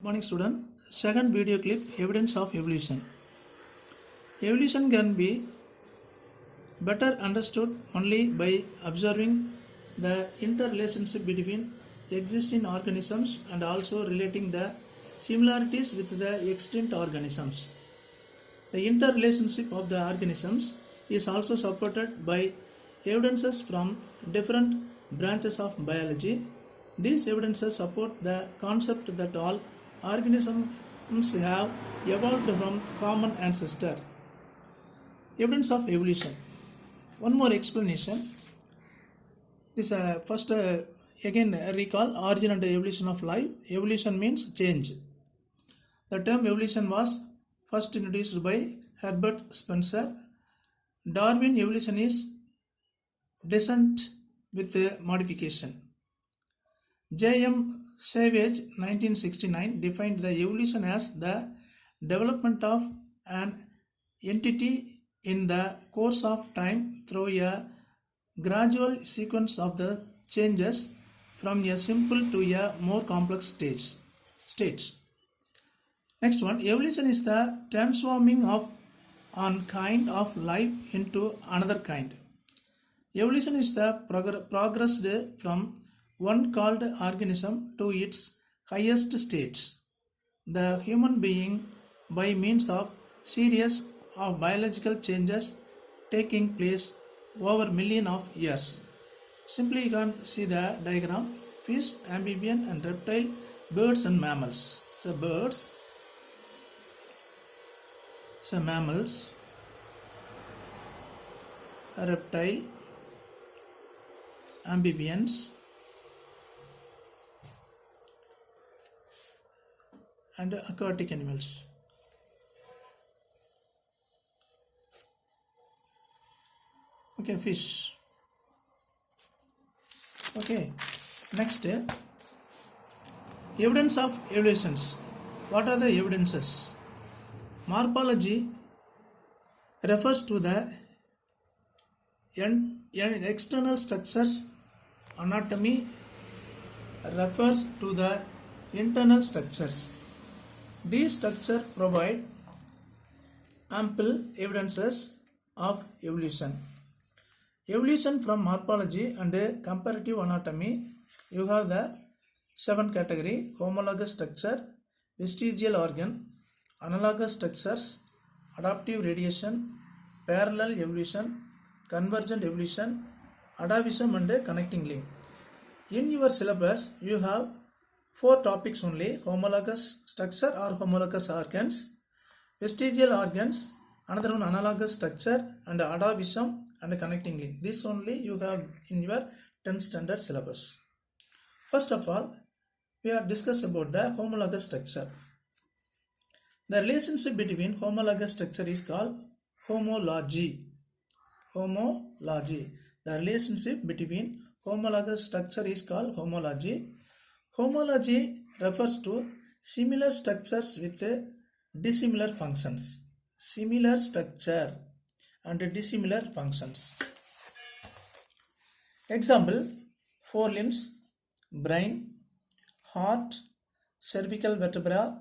Morning student. Second video clip, evidence of evolution. Evolution can be better understood only by observing the interrelationship between existing organisms and also relating the similarities with the extinct organisms. The interrelationship of the organisms is also supported by evidences from different branches of biology. These evidences support the concept that all organisms have evolved from common ancestor. Evidence of evolution. One more explanation. This first again recall origin and evolution of life. Evolution means change. The term evolution was first introduced by Herbert Spencer. Darwin evolution is descent with modification. J.M. Savage 1969 defined the evolution as the development of an entity in the course of time through a gradual sequence of the changes from a simple to a more complex states. Next one, evolution is the transforming of one kind of life into another kind. Evolution is the progress from one called organism to its highest states. The human being by means of series of biological changes taking place over millions of years. Simply you can see the diagram: fish, amphibian and reptile, birds and mammals. So birds, so mammals, reptile, amphibians and aquatic animals. Okay, fish. Okay, next evidence of evolutions. What are the evidences? Morphology refers to the external structures. Anatomy refers to the internal structures. These structures provide ample evidences of evolution. Evolution from morphology and comparative anatomy, you have the 7 category: homologous structure, vestigial organ, analogous structures, adaptive radiation, parallel evolution, convergent evolution, atavism and connecting link. In your syllabus, you have 4 topics only: homologous structure or homologous organs, vestigial organs, another one analogous structure, and atavism and connecting link. This only you have in your 10th standard syllabus. First of all, we are discuss about the homologous structure. The relationship between homologous structure is called homology. Homology. The relationship between homologous structure is called homology. Homology refers to similar structures with dissimilar functions. Similar structure and dissimilar functions. Example: forelimbs, brain, heart, cervical vertebra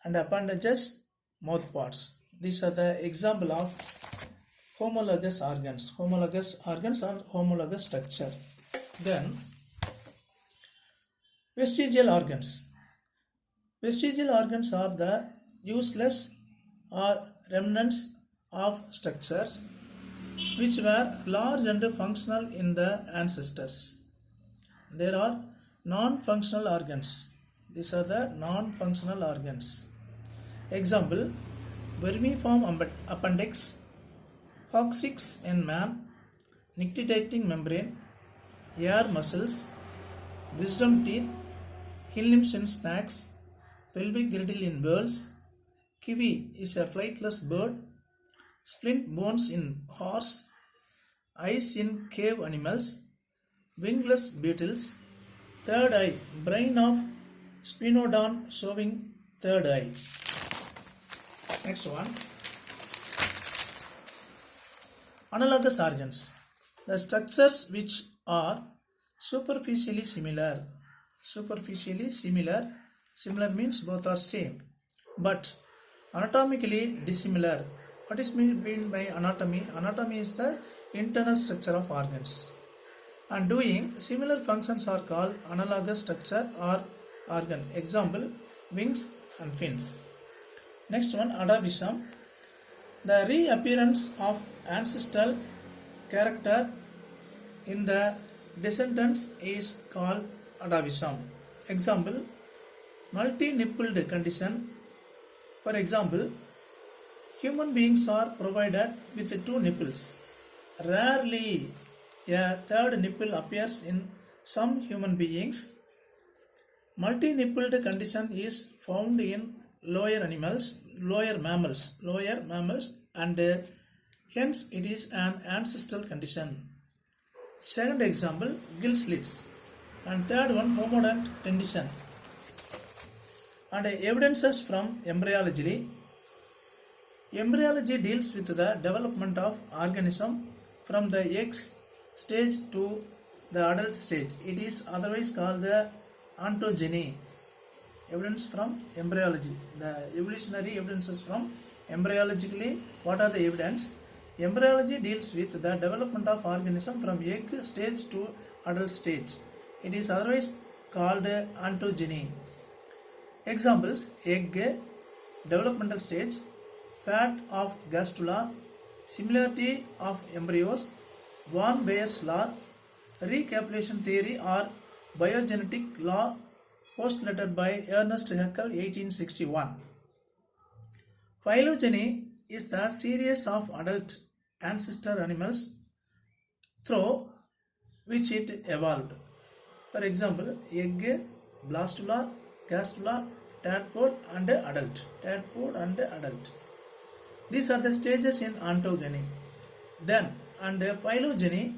and appendages, mouth parts. These are the example of homologous organs. Homologous organs or homologous structure. Then vestigial organs. Vestigial organs are the useless or remnants of structures which were large and functional in the ancestors. There are non-functional organs. These are the non-functional organs. Example: vermiform appendix, coccyx in man, nictitating membrane, air muscles, wisdom teeth, hind limbs in snakes, pelvic girdle in birds, kiwi is a flightless bird, splint bones in horse, eyes in cave animals, wingless beetles, third eye, brain of Spinodon showing third eye. Next one, analogous organs. The structures which are superficially similar Similar means both are same, but anatomically dissimilar. What is mean by anatomy? Anatomy is the internal structure of organs, and doing similar functions are called analogous structure or organ. Example, wings and fins. Next one, atavism. The reappearance of ancestral character in the descendants is called atavism. Example, multi-nippled condition. For example, human beings are provided with two nipples. Rarely a third nipple appears in some human beings. Multi-nippled condition is found in lower mammals, and hence it is an ancestral condition. Second example, gill slits, and third one, homodont condition. And evidences from embryology. Embryology deals with the development of organism from the egg stage to the adult stage. It is otherwise called the ontogeny. Evidence from embryology. The evolutionary evidences from embryologically. What are the evidence? Embryology deals with the development of organism from egg stage to adult stage. It is otherwise called ontogeny. Examples: egg, developmental stage, fat of gastrula, similarity of embryos, von Bayer's law, recapitulation theory or biogenetic law postulated by Ernest Haeckel 1861. Phylogeny is the series of adult ancestor animals through which it evolved. For example, egg, blastula, gastrula, tadpole and adult. These are the stages in ontogeny. Then, under phylogeny,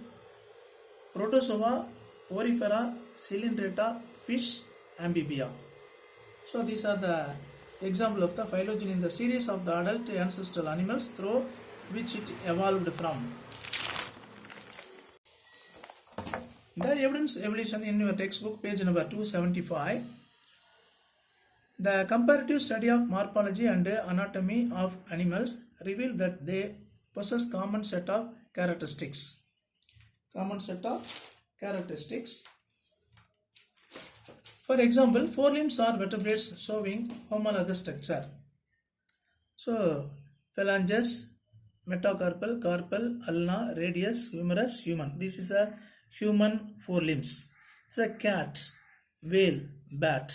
Protozoa, Porifera, Coelenterata, fish, Amphibia. So these are the example of the phylogeny in the series of the adult ancestral animals through which it evolved from. The evidence evolution in your textbook, page number 275. The comparative study of morphology and anatomy of animals reveal that they possess common set of characteristics. For example, forelimbs are vertebrates showing homologous structure. So, phalanges, metacarpal, carpal, ulna, radius, humerus, human. This is a human forelimbs. It's a cat, whale, bat.